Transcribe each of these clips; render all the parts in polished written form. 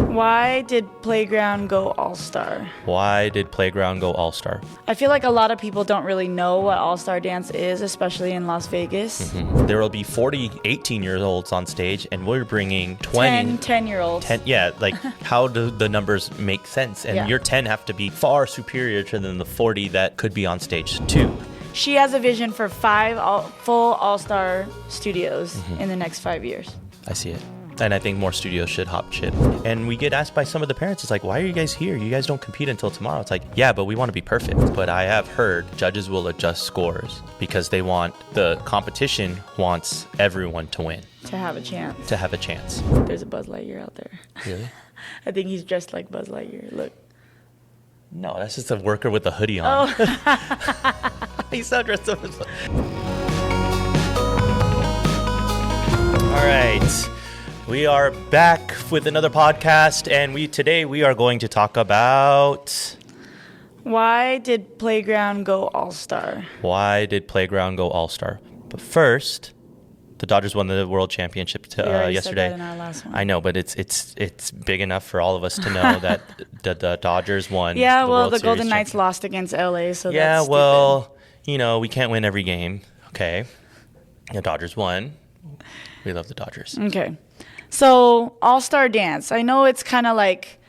Why did Playground go All-Star? Why did Playground go All-Star? I feel like a lot of people don't really know what All-Star dance is, especially in Las Vegas. There will be 40 18-year-olds on stage, and we're bringing 20 10-year-olds. 10, yeah, like how do the numbers make sense? And your 10 have to be far superior to than the 40 that could be on stage too. She has a vision for 5 full All-Star studios in the next 5 years. I see it. And I think more studios should hop ship. And we get asked by some of the parents, it's like, why are you guys here? You guys don't compete until tomorrow. It's like, yeah, but we want to be perfect. But I have heard judges will adjust scores because they want, the competition wants everyone to win. To have a chance. To have a chance. There's a Buzz Lightyear out there. Really? I think he's dressed like Buzz Lightyear. Look. No, that's just a worker with a hoodie on. Oh. He's so dressed up as All right. We are back with another podcast, and today we are going to talk about... Why did Playground go All-Star? Why did Playground go All-Star? But first, the Dodgers won the World Championship yesterday. Said that in our last one. I know, but it's big enough for all of us to know that the Dodgers won. Yeah, the well, World the Series Golden Knights lost against LA, so yeah, that's well, you know, we can't win every game. Okay, the Dodgers won. We love the Dodgers. Okay. So, All-Star Dance. I know it's kind of like,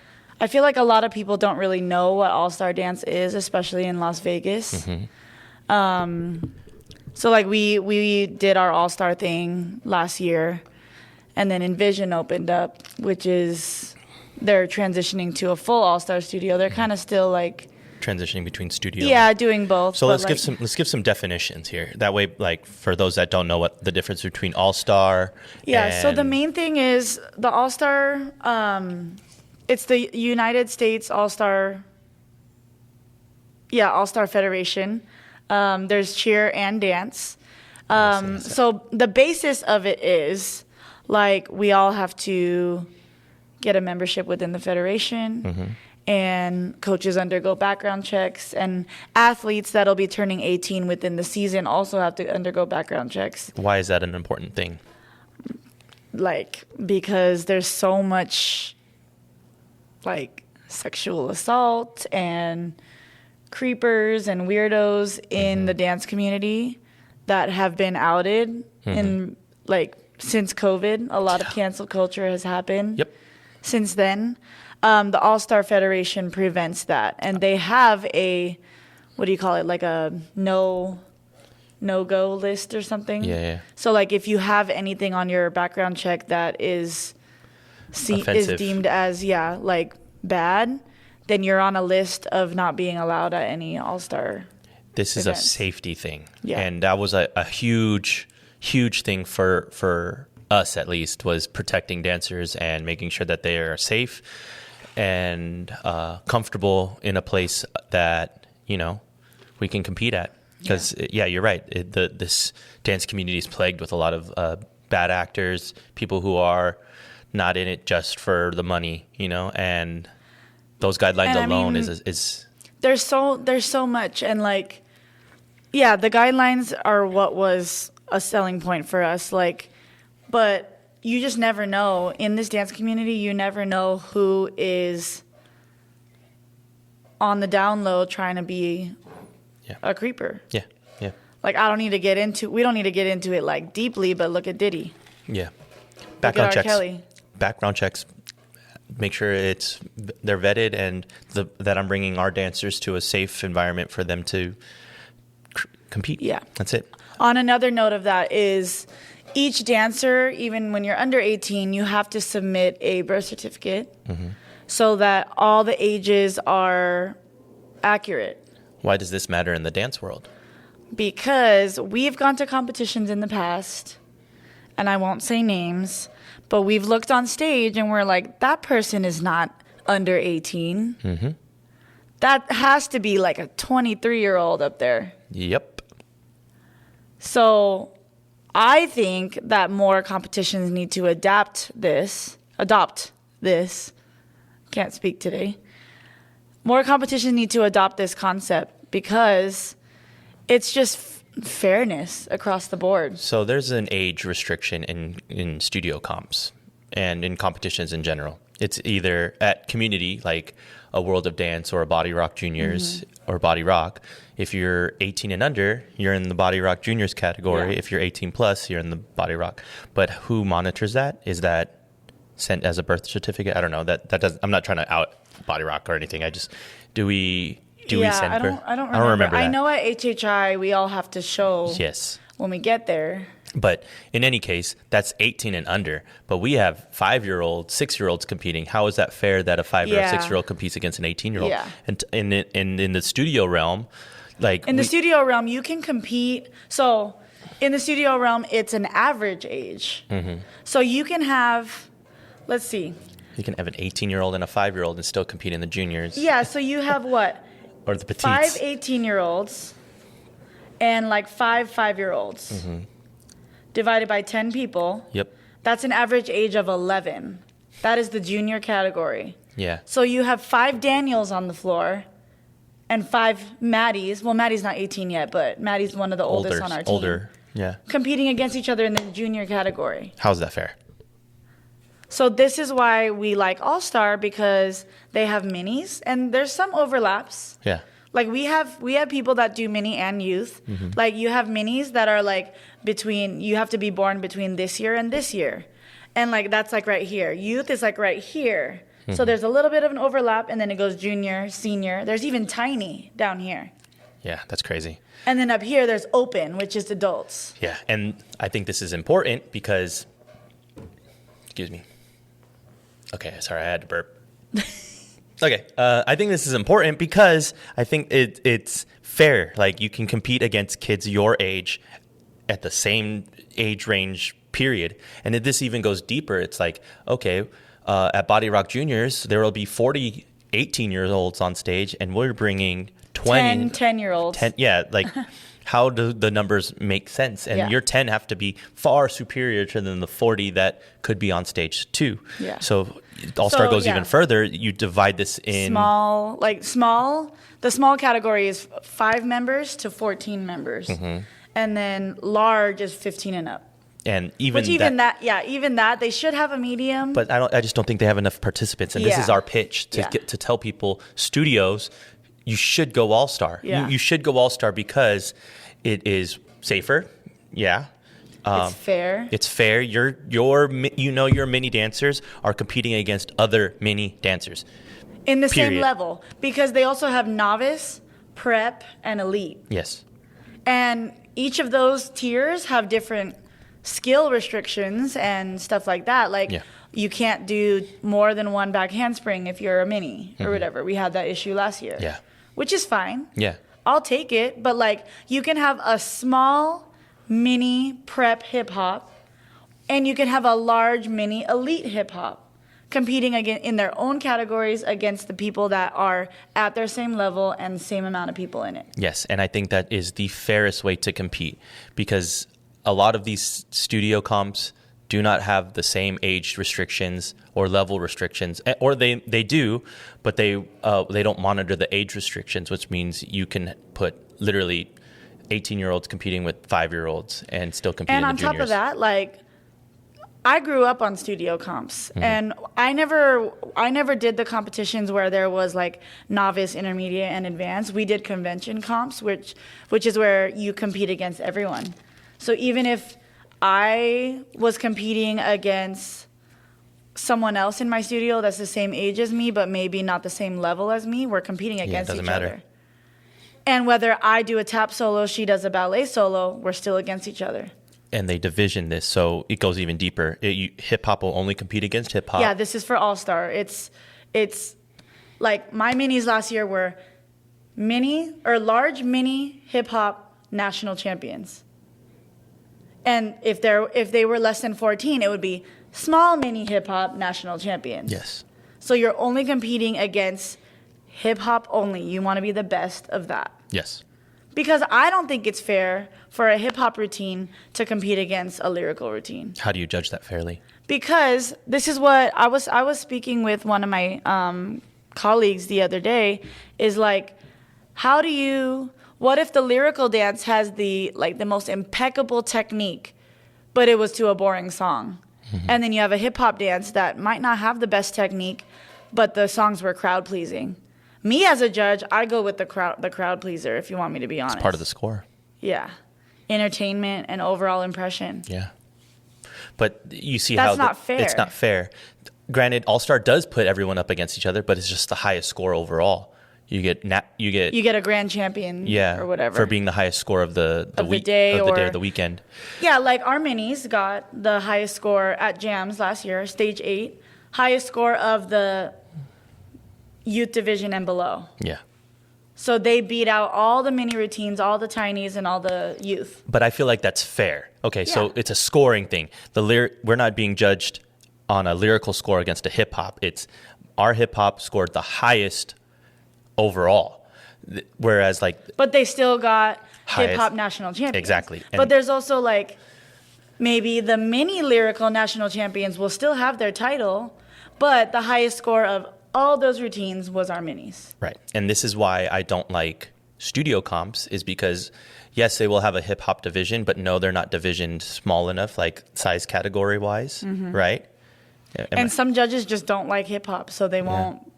I feel like a lot of people don't really know what All-Star Dance is, especially in Las Vegas. So, like, we did our All-Star thing last year, and then Envision opened up, which is, they're transitioning to a full All-Star studio. They're kind of still, like... Transitioning between studio. Yeah, doing both. So let's give some definitions here. That way, like for those that don't know what the difference between All-Star. Yeah. So the main thing is the All-Star. It's the United States All-Star. Yeah, All-Star Federation. There's cheer and dance. So the basis of it is like we all have to get a membership within the federation. And coaches undergo background checks, and athletes that'll be turning 18 within the season also have to undergo background checks. Why is that an important thing? Like, because there's so much, like, sexual assault and creepers and weirdos in the dance community that have been outed. And, like, since COVID, a lot of cancel culture has happened since then. The All-Star Federation prevents that, and they have a, what do you call it, like a no-go list or something? Yeah. So, like, if you have anything on your background check that is deemed as, like, bad, then you're on a list of not being allowed at any All-Star This is events. a safety thing. Yeah. And that was a huge thing for us, at least, was protecting dancers and making sure that they are safe and comfortable in a place that, you know, we can compete at. Because, you're right. This dance community is plagued with a lot of bad actors, people who are not in it just for the money, you know, and those guidelines alone is... There's so much, and, like, the guidelines are what was a selling point for us, like, but... You just never know. In this dance community, you never know who is on the down low trying to be a creeper. Yeah. Like, we don't need to get into it, like, deeply, but look at Diddy. Yeah. Background checks. Kelly. Background checks. Make sure they're vetted and that I'm bringing our dancers to a safe environment for them to compete. Yeah. That's it. On another note of that is... Each dancer, even when you're under 18, you have to submit a birth certificate so that all the ages are accurate. Why does this matter in the dance world? Because we've gone to competitions in the past, and I won't say names, but we've looked on stage and we're like, that person is not under 18. That has to be like a 23-year-old up there. Yep. So... I think that more competitions need to adopt this. Can't speak today. More competitions need to adopt this concept because it's just fairness across the board. So there's an age restriction in studio comps and in competitions in general. It's either at community, like a World of Dance or a Body Rock Juniors or Body Rock. If you're 18 and under, you're in the Body Rock Juniors category. Yeah. If you're 18 plus, you're in the Body Rock. But who monitors that? Is that sent as a birth certificate? I don't know. That does. I'm not trying to out Body Rock or anything. Do we send I don't remember. that. I know at HHI we all have to show Yes. when we get there. But in any case, that's 18 and under. But we have 5-year-olds, 6-year-olds competing. How is that fair that a 5 or a 6-year-old competes against an 18-year-old? Yeah. And in the studio realm, like the studio realm, you can compete. So in the studio realm, it's an average age. So you can have, let's see. you can have an 18-year-old and a 5-year-old and still compete in the juniors. Yeah, so you have what? Or the petites. 5 18-year-olds and like 5 5-year-olds. Divided by 10 people. Yep. That's an average age of 11. That is the junior category. Yeah. So you have 5 Daniels on the floor and 5 Maddies. Well, Maddie's not 18 yet, but Maddie's one of the oldest on our team. Older. Yeah. Competing against each other in the junior category. How's that fair? So this is why we like ALLSTAR, because they have minis and there's some overlaps. Yeah. Like we have people that do mini and youth. Like you have minis that are like you have to be born between this year and this year. And like that's like right here. Youth is like right here. So there's a little bit of an overlap and then it goes junior, senior. There's even tiny down here. Yeah, that's crazy. And then up here there's open, which is adults. Yeah, and I think this is important because, excuse me. Okay, sorry, I had to burp. Okay, I think this is important because I think it's fair. Like you can compete against kids your age at the same age range period. And if this even goes deeper, it's like, okay, at Body Rock Juniors, there will be 40 18-year-olds on stage and we're bringing 20. 10-year-olds. 10, yeah, like how do the numbers make sense? And your 10 have to be far superior to than the 40 that could be on stage too. Yeah. So ALLSTAR goes even further. You divide this in the small category is 5 members to 14 members. And then large is 15 and up. And even that they should have a medium. But I just don't think they have enough participants. And this is our pitch to tell people, studios, you should go ALLSTAR. Yeah. You should go ALLSTAR because it is safer. Yeah. It's fair. It's fair. Your mini dancers are competing against other mini dancers. In the same level. Because they also have novice, prep, and elite. Yes. And each of those tiers have different skill restrictions and stuff like that. Like you can't do more than one back handspring if you're a mini or whatever. We had that issue last year. Yeah. Which is fine. Yeah. I'll take it. But like you can have a small mini prep hip hop and you can have a large mini elite hip hop competing again in their own categories against the people that are at their same level and the same amount of people in it. Yes, and I think that is the fairest way to compete because a lot of these studio comps do not have the same age restrictions or level restrictions, or they do, but they don't monitor the age restrictions, which means you can put literally 18-year-olds competing with 5-year-olds and still compete in the juniors. And on top of that, like I grew up on studio comps, and I never did the competitions where there was like novice, intermediate, and advanced. We did convention comps, which is where you compete against everyone. So even if I was competing against someone else in my studio that's the same age as me, but maybe not the same level as me, we're competing against each other. And whether I do a tap solo, she does a ballet solo, we're still against each other. And they division this, so it goes even deeper. Hip-hop will only compete against hip-hop. Yeah, this is for ALLSTAR. It's like my minis last year were large mini hip-hop national champions. And if they were less than 14, it would be small mini hip-hop national champions. Yes. So you're only competing against hip-hop only. You want to be the best of that. Yes. Because I don't think it's fair for a hip-hop routine to compete against a lyrical routine. How do you judge that fairly? Because this is what I was speaking with one of my colleagues the other day, is like, what if the lyrical dance has the most impeccable technique, but it was to a boring song? And then you have a hip hop dance that might not have the best technique, but the songs were crowd pleasing. Me as a judge, I go with the crowd pleaser, if you want me to be honest. It's part of the score. Yeah. Entertainment and overall impression. Yeah. But you see That's how not fair. It's not fair. Granted, All-Star does put everyone up against each other, but it's just the highest score overall. You get a grand champion, or whatever, for being the highest score of the day or the weekend. Yeah, like our minis got the highest score at Jams last year, stage 8, highest score of the youth division and below. Yeah. So they beat out all the mini routines, all the tinies, and all the youth. But I feel like that's fair. Okay, so it's a scoring thing. We're not being judged on a lyrical score against a hip hop. It's our hip hop scored the highest overall, whereas but they still got hip hop national champions. Exactly. But there's also maybe the mini lyrical national champions will still have their title, but the highest score of all those routines was our minis. Right. And this is why I don't like studio comps, is because yes, they will have a hip hop division, but no, they're not divisioned small enough, like size category wise, right? And some judges just don't like hip hop, so they won't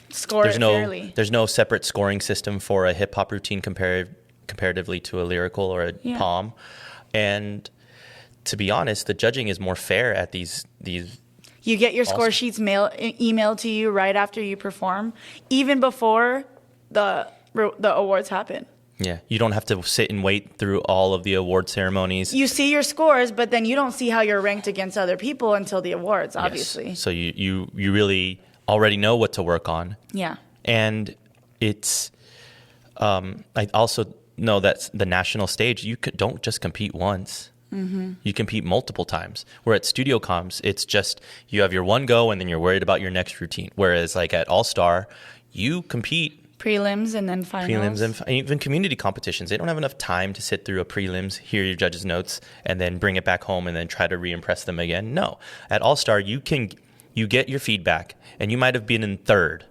score it fairly. There's no separate scoring system for a hip hop routine comparatively to a lyrical or a palm. And to be honest, the judging is more fair at these. You get your score sheets emailed to you right after you perform, even before the awards happen. Yeah, you don't have to sit and wait through all of the award ceremonies. You see your scores, but then you don't see how you're ranked against other people until the awards, obviously. Yes. So you really already know what to work on. Yeah. And it's, I also know that the national stage, you don't just compete once. Mm-hmm. You compete multiple times. Where at studio comps, it's just you have your one go and then you're worried about your next routine. Whereas at All-Star, you compete prelims and then finals. Prelims and even community competitions. They don't have enough time to sit through a prelims, hear your judges' notes, and then bring it back home and then try to re-impress them again. No. At All-Star, you get your feedback, and you might have been in third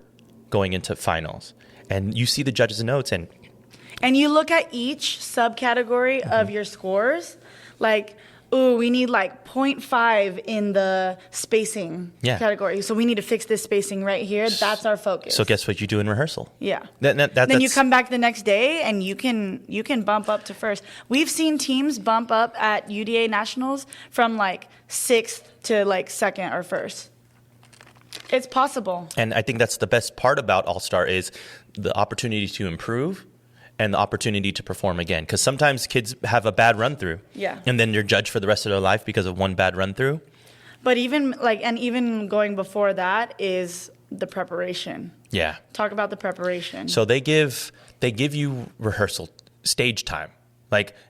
going into finals. And you see the judges' notes and you look at each subcategory of your scores, we need 0.5 in the spacing category. So we need to fix this spacing right here. That's our focus. So guess what you do in rehearsal? Yeah. Then you come back the next day and you can bump up to first. We've seen teams bump up at UDA Nationals from 6th to 2nd or 1st. It's possible. And I think that's the best part about All-Star is the opportunity to improve and the opportunity to perform again. Because sometimes kids have a bad run-through. Yeah. And then they're judged for the rest of their life because of one bad run-through. But even going before that is the preparation. Yeah. Talk about the preparation. So they give you rehearsal, stage time.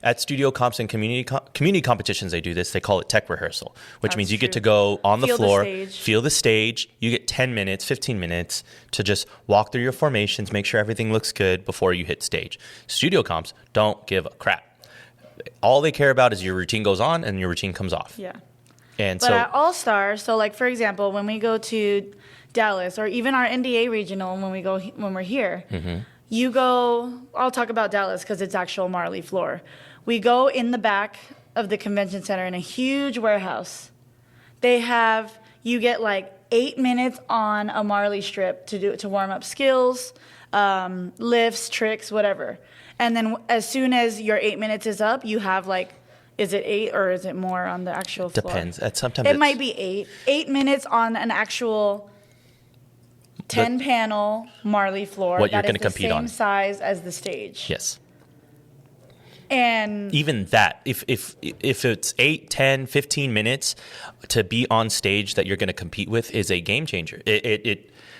At studio comps and community competitions, they do this. They call it tech rehearsal, which means you get to go on the floor, feel the stage. You get 10 minutes, 15 minutes to just walk through your formations, make sure everything looks good before you hit stage. Studio comps don't give a crap. All they care about is your routine goes on and your routine comes off. Yeah. But at All-Star, for example, when we go to Dallas or even our NDA regional when we're here, you go, I'll talk about Dallas because it's actual Marley floor. We go in the back of the convention center in a huge warehouse. You get 8 minutes on a Marley strip to warm up skills, lifts, tricks, whatever. And then as soon as your 8 minutes is up, you have is it 8 or is it more on the actual floor? Depends. Sometimes it might be 8. 8 minutes on an actual 10-panel Marley floor what you're going to compete on. on. Same size as the stage. Yes. And even that, if it's 8, 10, 15 minutes to be on stage that you're going to compete with is a game changer.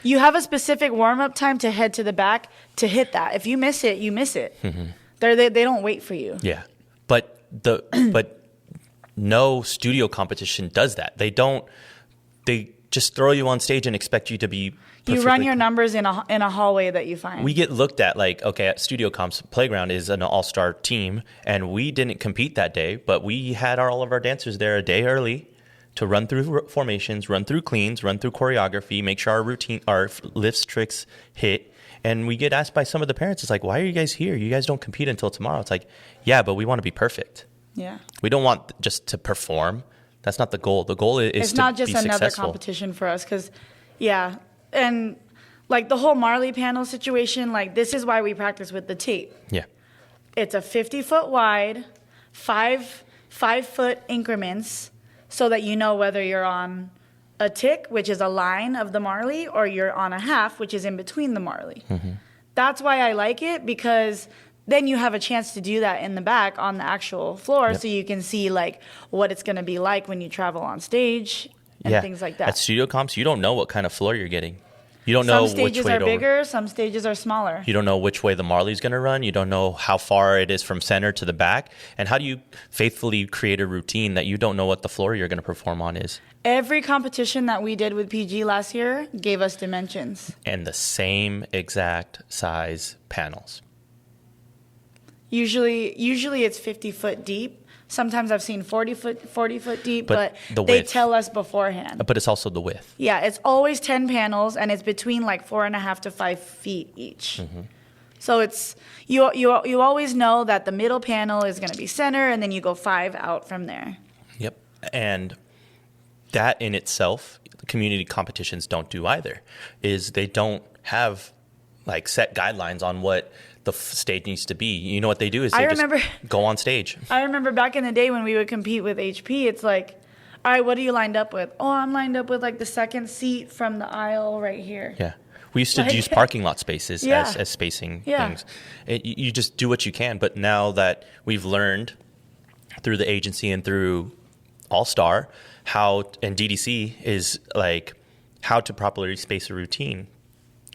You have a specific warm-up time to head to the back to hit that. If you miss it, you miss it. Mm-hmm. They don't wait for you. Yeah. But no studio competition does that. They just throw you on stage and expect you to be you run your numbers in a hallway that you find. We get looked at at Studio Comps, Playground is an all-star team, and we didn't compete that day, but we had all of our dancers there a day early to run through formations, run through cleans, run through choreography, make sure our lifts, tricks hit. And we get asked by some of the parents, it's why are you guys here? You guys don't compete until tomorrow. It's yeah, but we want to be perfect. Yeah. We don't want just to perform. That's not the goal. The goal is It's to not just be another successful. competition for us, because, yeah, and like the whole Marley panel situation, like this is why we practice with the tape. Yeah. It's a 50-foot wide, 5-foot increments, so that you know whether you're on a tick, which is a line of the Marley, or you're on a half, which is in between the Marley. That's why I like it, because then you have a chance to do that in the back on the actual floor, so you can see like what it's going to be like when you travel on stage and things like that. At studio comps, you don't know what kind of floor you're getting. You don't Some know which stages way are to bigger, some stages are smaller. You don't know which way the Marley's going to run. You don't know how far it is from center to the back. And how do you faithfully create a routine that you don't know what the floor you're going to perform on is? Every competition that we did with PG last year gave us dimensions. And the same exact size panels. Usually it's 50-foot deep. Sometimes I've seen 40-foot deep, But but the they width. tell us beforehand. But it's also the width. Yeah, it's always 10 panels, and it's between like 4.5 to 5 feet each. So it's you always know that the middle panel is going to be center, and then you go 5 out from there. Yep. And that in itself, community competitions don't do either, is they don't have like set guidelines on what the stage needs to be. You know what they do is they just go on stage. I remember back in the day when we would compete with HP, it's like, all right, what are you lined up with? Oh, I'm lined up with like the second seat from the aisle right here. Yeah. We used to use parking lot spaces as spacing things. You just do what you can. But now that we've learned through the agency and through ALLSTAR and DDC is like how to properly space a routine.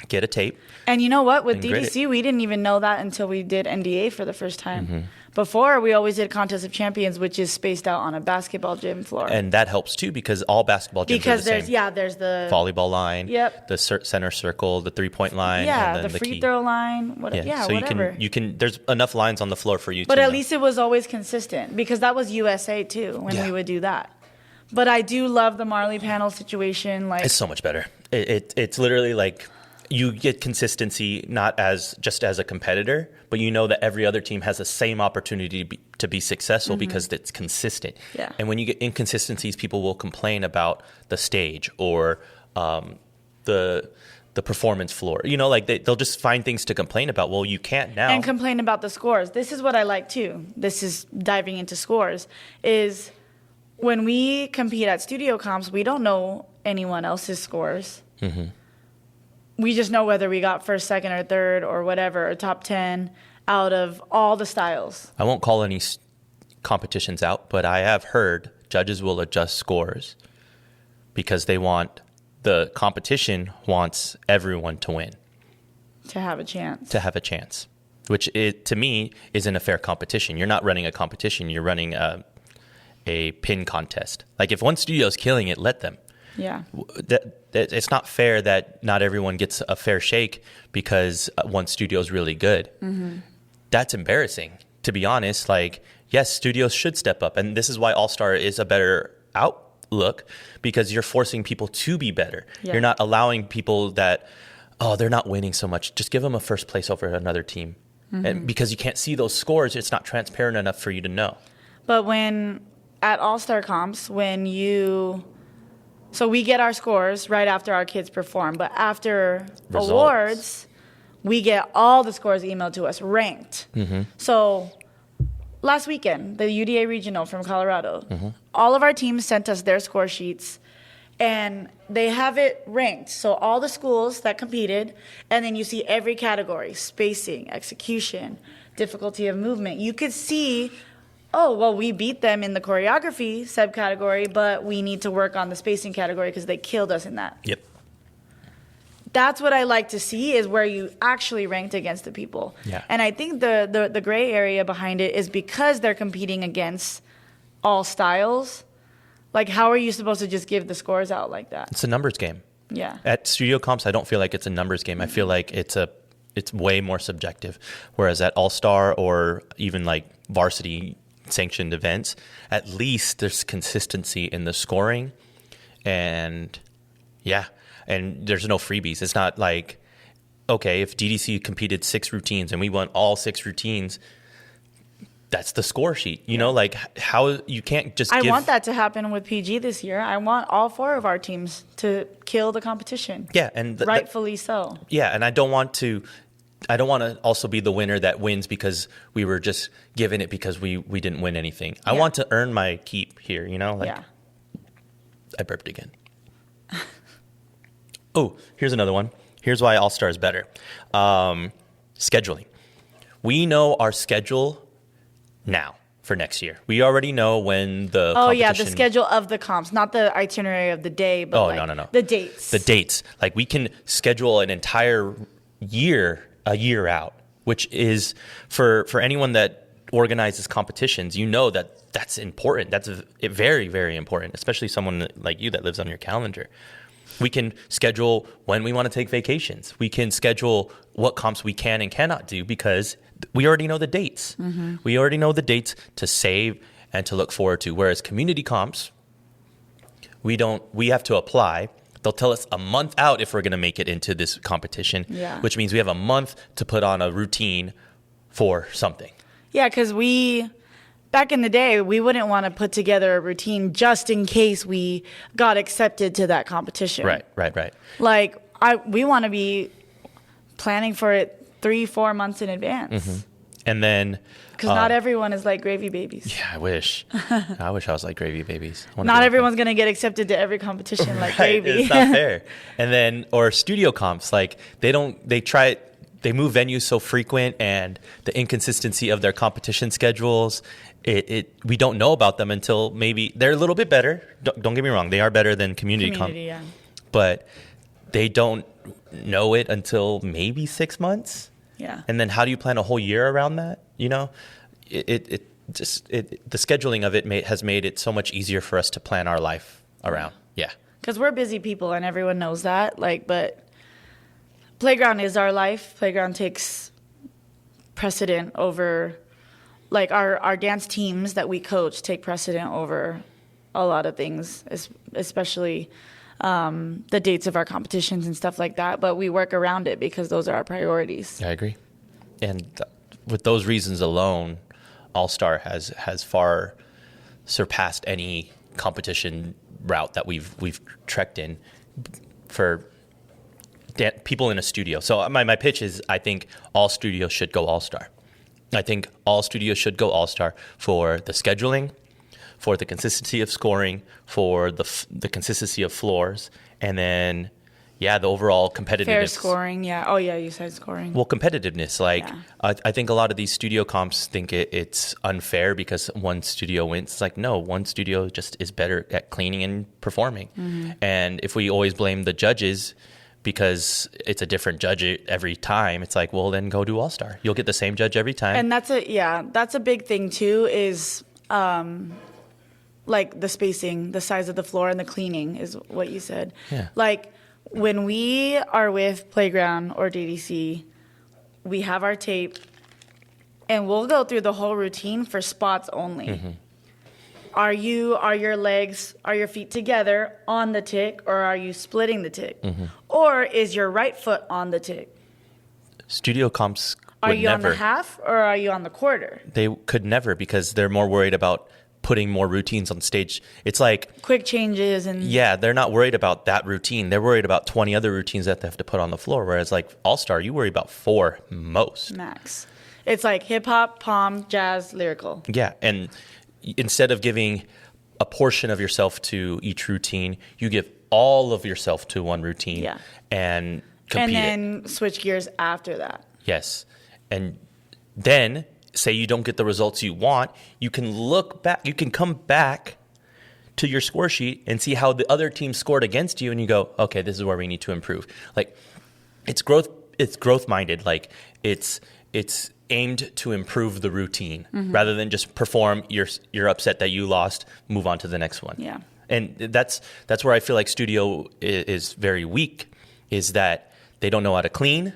Get a tape. And you know what? With and grid DDC, we didn't even know that until we did NDA for the first time. Mm-hmm. Before, we always did Contest of Champions, which is spaced out on a basketball gym floor. And that helps too, because all basketball gyms are the same. There's the volleyball line, Yep. the center circle, the 3-point line, and then the free key. throw line, So whatever. you can. There's enough lines on the floor for you. But to at know. least it was always consistent, because that was USA too when Yeah. we would do that. But I do love the Marley panel situation. Like, it's so much better. It's literally like you get consistency not just as a competitor, but you know that every other team has the same opportunity to be successful because it's consistent. Yeah. And when you get inconsistencies, people will complain about the stage or the performance floor. You know, like they'll just find things to complain about. Well, you can't now. and complain about the scores. This is what I like too. This is diving into scores. Is when we compete at studio comps, we don't know anyone else's scores. We just know whether we got first, second, or third, or whatever, or top 10 out of all the styles. I won't call any competitions out, but I have heard judges will adjust scores because the competition wants everyone to win. To have a chance. Which to me isn't a fair competition. You're not running a competition. You're running a pin contest. Like if one studio's killing it, let them. Yeah. It's not fair that not everyone gets a fair shake because one studio is really good. That's embarrassing, to be honest. Like, yes, studios should step up. And this is why ALLSTAR is a better outlook, because you're forcing people to be better. Yeah. You're not allowing people that, they're not winning so much. Just give them a first place over another team. And because you can't see those scores, it's not transparent enough for you to know. But at ALLSTAR comps, so we get our scores right after our kids perform, but after Results. awards, we get all the scores emailed to us, ranked. So last weekend, the UDA Regional from Colorado, all of our teams sent us their score sheets, and they have it ranked. So all the schools that competed, and then you see every category: spacing, execution, difficulty of movement. You could see, we beat them in the choreography subcategory, but we need to work on the spacing category because they killed us in that. Yep. That's what I like to see, is where you actually ranked against the people. Yeah. And I think the gray area behind it is because they're competing against all styles. Like, how are you supposed to just give the scores out like that? It's a numbers game. Yeah. At studio comps, I don't feel like it's a numbers game. I feel like it's way more subjective. Whereas at ALLSTAR or even like varsity sanctioned events, at least there's consistency in the scoring, and there's no freebies. It's not like, okay, if DDC competed 6 routines and we won all 6 routines, that's the score sheet. You know, like how you can't just I want that to happen with PG this year. I want all 4 of our teams to kill the competition. Yeah, and rightfully so. Yeah, and I don't want to also be the winner that wins because we were just given it because we didn't win anything. I want to earn my keep here, you know? Like, I burped again. Oh, here's another one. Here's why All-Star is better. Scheduling. We know our schedule now for next year. We already know when the competition... the schedule of the comps, not the itinerary of the day, but no. The dates. The dates. Like, we can schedule an entire year, a year out, which is for anyone that organizes competitions, you know that's important. That's very, very important, especially someone like you that lives on your calendar. We can schedule when we want to take vacations. We can schedule what comps we can and cannot do because we already know the dates. Mm-hmm. We already know the dates to save and to look forward to. Whereas community comps, we have to apply. They'll tell us a month out if we're going to make it into this competition, which means we have a month to put on a routine for something. Yeah, because back in the day, we wouldn't want to put together a routine just in case we got accepted to that competition. Right. Like, we want to be planning for it 3-4 months in advance. Mm-hmm. And then... Because not everyone is like gravy babies. Yeah, I wish. I wish I was like gravy babies. Not everyone's going to get accepted to every competition like gravy. It's not fair. And then, or studio comps, like they move venues so frequent, and the inconsistency of their competition schedules, we don't know about them until maybe they're a little bit better. Don't get me wrong. They are better than community comp. Yeah. But they don't know it until maybe 6 months. Yeah. And then how do you plan a whole year around that? You know, the scheduling of it has made it so much easier for us to plan our life around. Yeah. Because we're busy people and everyone knows that. But playground is our life. Playground takes precedent over, like our dance teams that we coach take precedent over a lot of things, especially the dates of our competitions and stuff like that. But we work around it because those are our priorities. I agree. And with those reasons alone, All-Star has far surpassed any competition route that we've trekked in for people in a studio. So my pitch is, I think all studios should go All-Star. I think all studios should go All-Star for the scheduling, for the consistency of scoring, for the consistency of floors, and then the overall competitiveness. Fair scoring, yeah. Oh, yeah, you said scoring. Well, competitiveness. I think a lot of these studio comps think it's unfair because one studio wins. It's like, no, one studio just is better at cleaning and performing. Mm-hmm. And if we always blame the judges because it's a different judge every time, it's like, well, then go do All-Star. You'll get the same judge every time. And that's a big thing too, is like the spacing, the size of the floor, and the cleaning is what you said. Yeah. Like, when we are with Playground or DDC, we have our tape, and we'll go through the whole routine for spots only. Mm-hmm. Are your feet together on the tick, or are you splitting the tick? Mm-hmm. Or is your right foot on the tick? Studio comps Are you on the half, or are you on the quarter? They could never, because they're more worried about putting more routines on stage. It's like quick changes and they're not worried about that routine. They're worried about 20 other routines that they have to put on the floor. Whereas like All-Star, you worry about 4 most. Max. It's like hip hop, pom, jazz, lyrical. Yeah. And instead of giving a portion of yourself to each routine, you give all of yourself to one routine. Yeah. And compete. And then switch gears after that. Yes. And then say you don't get the results you want, you can look back, you can come back to your score sheet and see how the other team scored against you, and you go, okay, this is where we need to improve. Like, it's growth minded. Like, it's aimed to improve the routine, mm-hmm. rather than just perform. You're upset that you lost, move on to the next one. Yeah. And that's where I feel like studio is very weak, is that they don't know how to clean,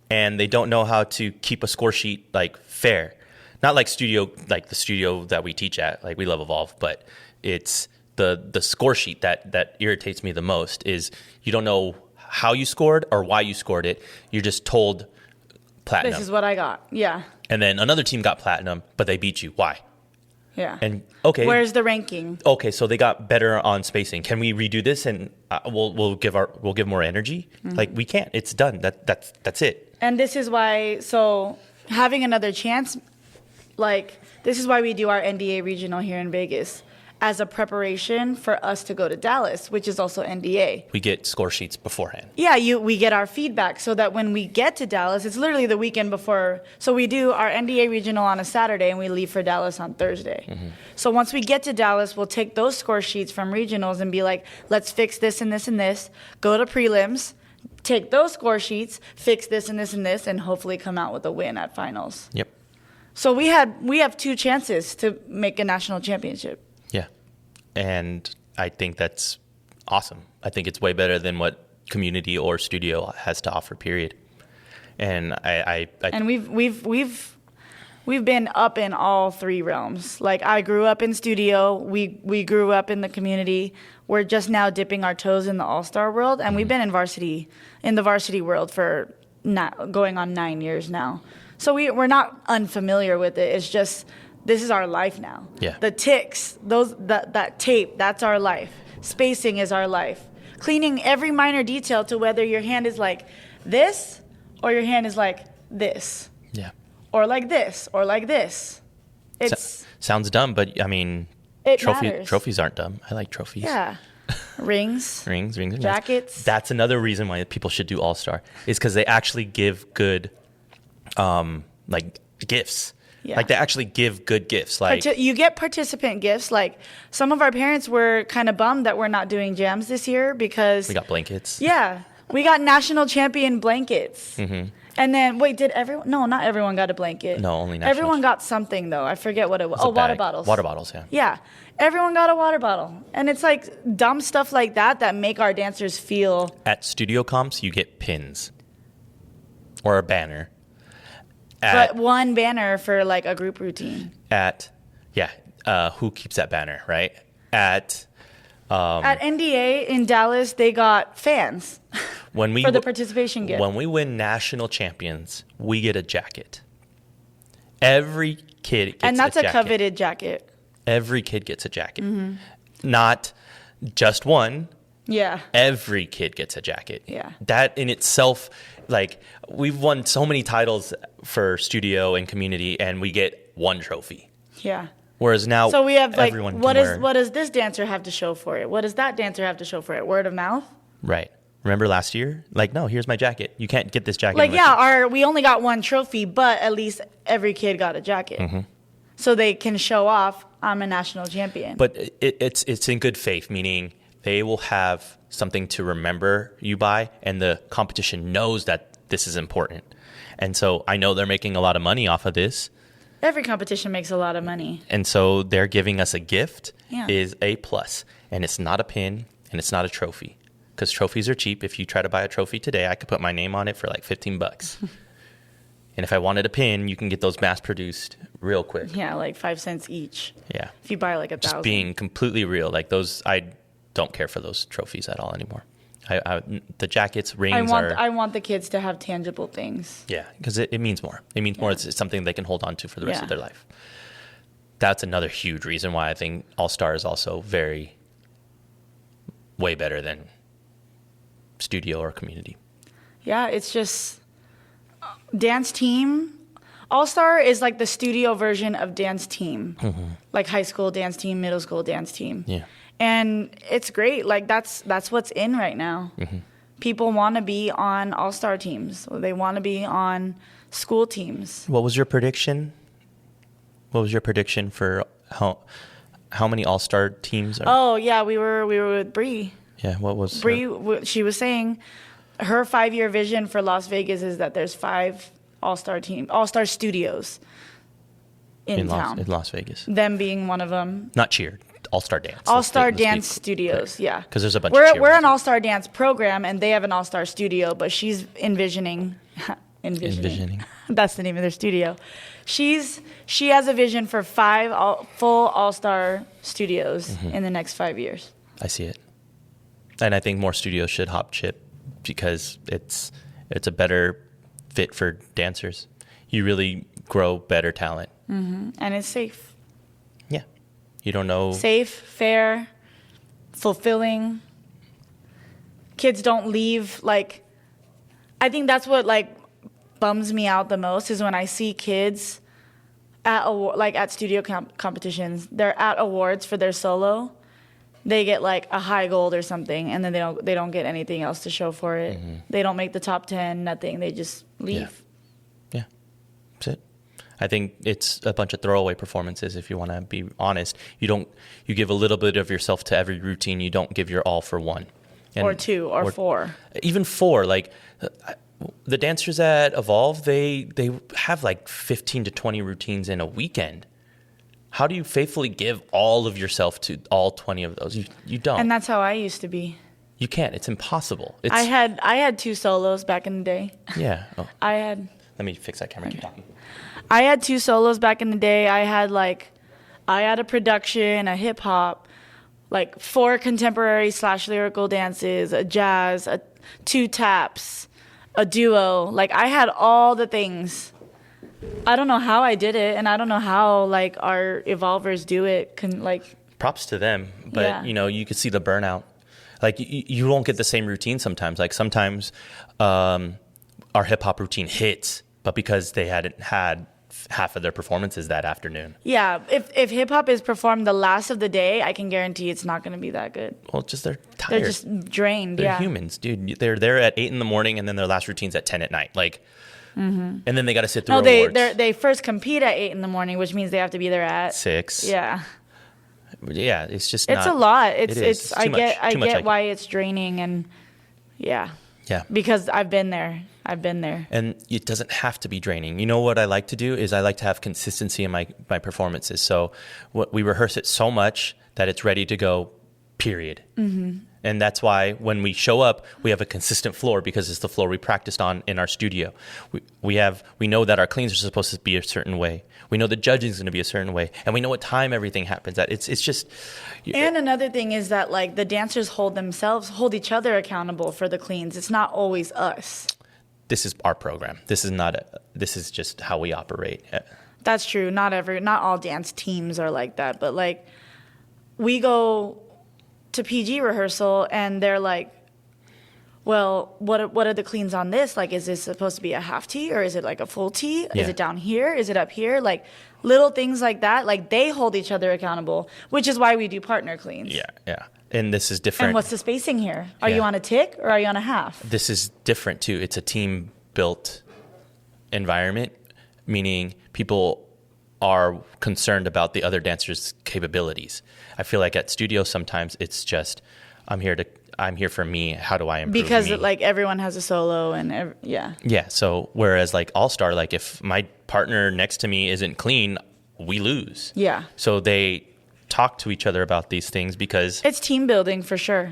and they don't know how to keep a score sheet like fair. Not like the studio that we teach at, like We Love Evolve, but it's the score sheet that irritates me the most. Is you don't know how you scored or why you scored it. You're just told platinum. This is what I got. Yeah. And then another team got platinum, but they beat you. Why? Yeah. And okay. Where's the ranking? Okay, so they got better on spacing. Can we redo this and we'll give more energy? Like we can't. It's done. That's it. And this is why. So having another chance, like this is why we do our NDA regional here in Vegas as a preparation for us to go to Dallas, which is also NDA. We get score sheets beforehand. Yeah, we get our feedback so that when we get to Dallas, it's literally the weekend before. So we do our NDA regional on a Saturday and we leave for Dallas on Thursday. So once we get to Dallas, we'll take those score sheets from regionals and be like, let's fix this and this and this, go to prelims, take those score sheets, fix this and this and this, and hopefully come out with a win at finals. Yep. So we have 2 chances to make a national championship. Yeah. And I think that's awesome. I think it's way better than what community or studio has to offer, period. And And we've been up in all 3 realms. Like I grew up in studio, we grew up in the community. We're just now dipping our toes in the all-star world, and we've been in the varsity world for going on 9 years now. So we're not unfamiliar with it. It's just this is our life now. Yeah. The ticks, that tape, that's our life. Spacing is our life. Cleaning every minor detail to whether your hand is like this or your hand is like this. yeah. Or like this or like this. It's Sounds dumb, but I mean, it matters. trophies aren't dumb. I like trophies. Yeah. Rings. Rings are nice. Jackets. That's another reason why people should do All-Star is because they actually give good, like gifts. Yeah. Like they actually give good gifts. Like You get participant gifts. Like some of our parents were kind of bummed that we're not doing jams this year because we got blankets. Yeah, we got national champion blankets. Mm-hmm. And then wait, did everyone? No, not everyone got a blanket. No, only national. Everyone got something though. I forget what it was. It's a Water bag. bottles. Water bottles, yeah. Yeah, everyone got a water bottle, and it's like dumb stuff like that make our dancers feel. At studio comps, you get pins or a banner. But one banner for like a group routine. Who keeps that banner, right? At NDA in Dallas, they got fans when we for the participation gift. When we win national champions, we get a jacket. Every kid gets and that's a jacket. coveted jacket. Every kid gets a jacket. Not just one. Yeah. Every kid gets a jacket. Yeah. That in itself, like we've won so many titles for studio and community and we get one trophy. Yeah. Whereas now so we have like everyone what can wear. does this dancer have to show for it? What does that dancer have to show for it? Word of mouth? Right. Remember last year? Like, no, here's my jacket. You can't get this jacket. Like, we only got one trophy, but at least every kid got a jacket. So they can show off, I'm a national champion. But it's in good faith, meaning they will have something to remember you by, and the competition knows that this is important. And so I know they're making a lot of money off of this. Every competition makes a lot of money. And so they're giving us a gift Yeah. is a plus. And it's not a pin and it's not a trophy. Because trophies are cheap. If you try to buy a trophy today, I could put my name on it for like $15. And if I wanted a pin, you can get those mass produced real quick. Yeah, like 5 cents each. Yeah. If you buy like 1,000. Just being completely real. Like those, I don't care for those trophies at all anymore. The jackets, rings I want the kids to have tangible things. Yeah, because it means more. It means more. It's something they can hold on to for the rest of their life. That's another huge reason why I think All-Star is also way better than studio or community. Yeah, it's just dance team. All-Star is like the studio version of dance team. Like high school dance team, middle school dance team. Yeah. And it's great. Like that's what's in right now. People want to be on all-star teams. They want to be on school teams. What was your prediction? What was your prediction for how many all-star teams are? Oh yeah, we were with Bree. Yeah, what was Bree? She was saying her 5-year vision for Las Vegas is that there's 5 all-star studios in town. in Las Vegas. Them being one of them. Not cheer. All-Star dance. All-Star dance studios, yeah. Because there's a bunch of cheer We're ones. an all-star dance program, and they have an all-star studio, but she's envisioning. That's the name of their studio. She has a vision for 5 full all-star studios in the next 5 years. I see it. And I think more studios should hop chip because it's a better fit for dancers. You really grow better talent. And it's safe. Yeah. You don't know. Safe, fair, fulfilling. Kids don't leave. Like, I think that's what like bums me out the most is when I see kids at studio competitions. They're at awards for their solo. They get like a high gold or something, and then they don't get anything else to show for it. They don't make the top 10, nothing. They just leave. Yeah. That's it. I think it's a bunch of throwaway performances. If you want to be honest, you give a little bit of yourself to every routine. You don't give your all for one, or two, or four. Even four. Like the dancers at Evolve, they have like 15 to 20 routines in a weekend. How do you faithfully give all of yourself to all 20 of those? You don't. And that's how I used to be. You can't. It's impossible. I had 2 solos back in the day. Yeah. Oh. Let me fix that camera. Keep talking. I had 2 solos back in the day. I had a production, a hip hop, like 4 contemporary / lyrical dances, a jazz, 2 taps, a duo. Like I had all the things. I don't know how I did it, and I don't know how like our evolvers do it. Props to them, but you could see the burnout. Like you won't get the same routine sometimes. Like sometimes our hip hop routine hits, but because they hadn't had half of their performances that afternoon. Yeah, if hip hop is performed the last of the day, I can guarantee it's not going to be that good. Well, just they're tired. They're just drained. They're humans, dude. They're there at 8 a.m, and then their last routine's at 10 p.m. Like. And then they got to sit through awards. They first compete at 8 a.m, which means they have to be there at 6. Yeah, it's just it's a lot. It's I get why it's draining, and yeah, because I've been there. And it doesn't have to be draining. You know what I like to do is I like to have consistency in my performances. So we rehearse it so much that it's ready to go. Period. And that's why when we show up, we have a consistent floor because it's the floor we practiced on in our studio. We know that our cleans are supposed to be a certain way. We know the judging is going to be a certain way, and we know what time everything happens at. It's just. And another thing is that like the dancers hold each other accountable for the cleans. It's not always us. This is our program. This is just how we operate. That's true. Not all dance teams are like that, but like we go to PG rehearsal and they're like, well, what are the cleans on this? Like, is this supposed to be a half T or is it like a full T? Yeah. Is it down here? Is it up here? Like little things like that. Like they hold each other accountable, which is why we do partner cleans. Yeah. And this is different. And what's the spacing here? Are you on a tick or are you on a half? This is different too. It's a team built environment, meaning people are concerned about the other dancers' capabilities. I feel like at studio sometimes it's just I'm here for me. How do I improve? Because me? like everyone has a solo and Yeah. So whereas like ALLSTAR, like if my partner next to me isn't clean, we lose. Yeah. So they talk to each other about these things because it's team building for sure.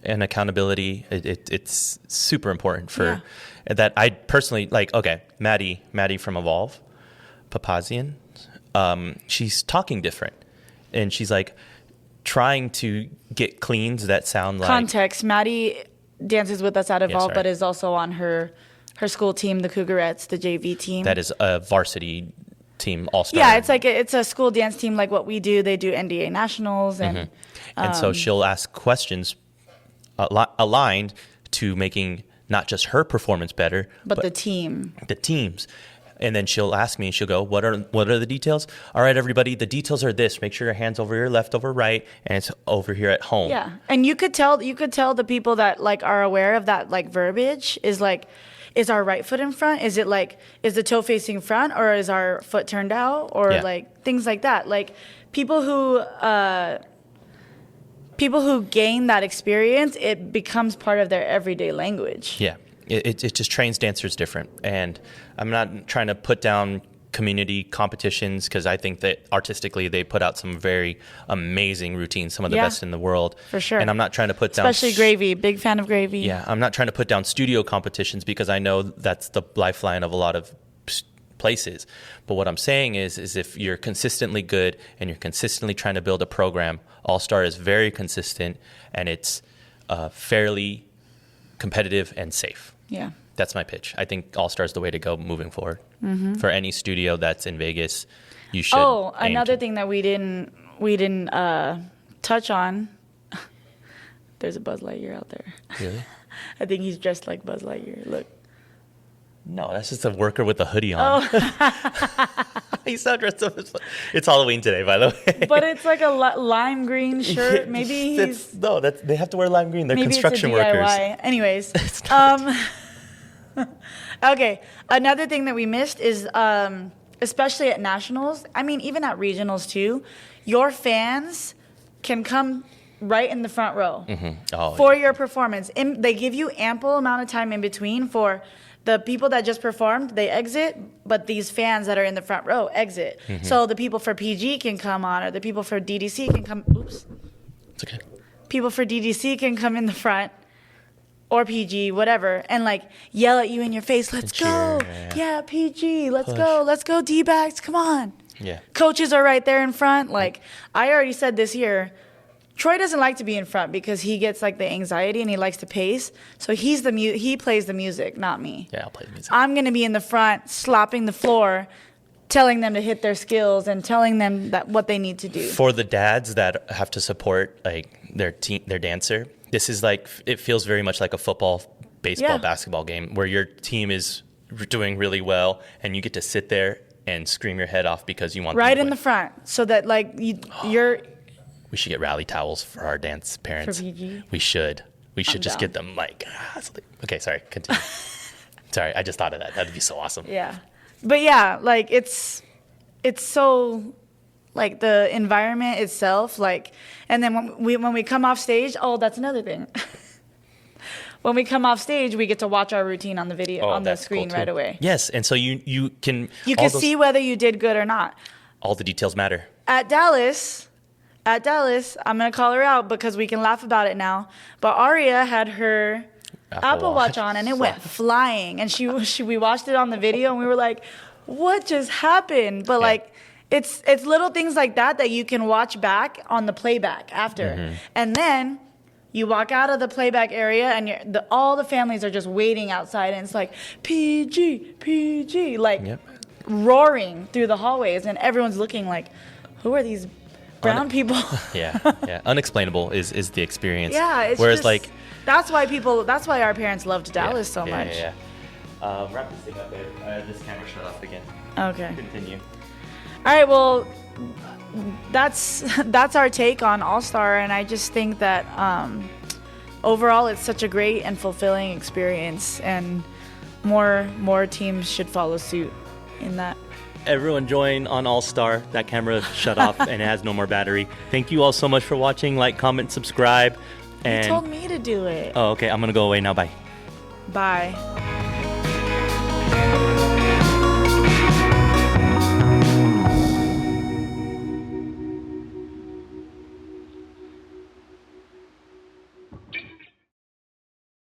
And accountability, it's super important for that. I personally like. Okay, Maddie from Evolve, Papazian, she's talking different, and she's like trying to get cleans that sound like context. Maddie dances with us at Evolve, but is also on her school team, the Cougarettes, the JV team. That is a varsity team, ALLSTAR. Yeah, it's like it's a school dance team like what we do. They do NDA nationals, and so she'll ask questions aligned to making not just her performance better, but the teams. And then she'll ask me, she'll go, what are the details? All right, everybody, the details are this. Make sure your hand's over your left, over right, and it's over here at home. Yeah. And you could tell the people that like are aware of that like verbiage is like, is our right foot in front? Is it like, is the toe facing front or is our foot turned out? Or like things like that. Like people who gain that experience, it becomes part of their everyday language. Yeah. It just trains dancers different. And I'm not trying to put down community competitions because I think that artistically they put out some very amazing routines, some of the best in the world. For sure. And I'm not trying to put down... Especially Gravy. Big fan of Gravy. Yeah. I'm not trying to put down studio competitions because I know that's the lifeline of a lot of places. But what I'm saying is if you're consistently good and you're consistently trying to build a program, ALLSTAR is very consistent and it's fairly competitive and safe. Yeah. That's my pitch. I think All Star is the way to go moving forward. For any studio that's in Vegas, you should. Oh, aim another to- thing that we didn't touch on. There's a Buzz Lightyear out there. Really? I think he's dressed like Buzz Lightyear. Look. No, that's just a worker with a hoodie on. Oh. He's not dressed up as. It's Halloween today, by the way. But it's like a lime green shirt. Maybe he's. They have to wear lime green. They're Maybe construction it's a DIY. workers. Anyways. Okay. Another thing that we missed is, especially at nationals, I mean, even at regionals too, your fans can come right in the front row for your performance. They give you ample amount of time in between for the people that just performed, they exit, but these fans that are in the front row exit. So the people for PG can come on, or the people for DDC can come. Oops. It's okay. People for DDC can come in the front, or PG, whatever, and like yell at you in your face. Let's go. Cheer, Yeah, PG. Let's Push. go. Let's go, D-backs. Come on. Yeah. Coaches are right there in front. Like I already said this year, Troy doesn't like to be in front because he gets like the anxiety and he likes to pace. So he plays the music, not me. Yeah, I'll play the music. I'm going to be in the front slapping the floor, telling them to hit their skills and telling them that what they need to do. For the dads that have to support like their dancer, this is like, it feels very much like a football, baseball, basketball game where your team is doing really well and you get to sit there and scream your head off because you want Right them to in win. the front, so that like you're. We should get rally towels for our dance parents. For PG? We should. We should I'm just down. get them like. Okay, sorry. Continue. Sorry, I just thought of that. That'd be so awesome. Yeah, but yeah, like it's so like the environment itself, like, and then when we come off stage, oh, that's another thing. When we come off stage, we get to watch our routine on the video on the That's screen cool, right too. away. Yes, and so you can. You all can see whether you did good or not. all the details matter. At Dallas, I'm gonna call her out because we can laugh about it now. But Aria had her Apple Watch on and it went flying, and we watched it on the video and we were like, "What just happened?" But like, it's little things like that you can watch back on the playback after, and then you walk out of the playback area and all the families are just waiting outside, and it's like PG, like roaring through the hallways, and everyone's looking like, "Who are these brown people?" Yeah. Unexplainable is the experience. Yeah, it's whereas just, like that's why our parents loved Dallas so much. Yeah. Wrap this thing up there. This camera shut off again. Okay. Continue. All right. Well, that's our take on All-Star, and I just think that overall it's such a great and fulfilling experience, and more teams should follow suit in that. Everyone join on All-Star. That camera shut off and it has no more battery. Thank you all so much for watching. Like, comment, subscribe. You And told me to do it. oh, okay. I'm gonna go away now. Bye. Bye.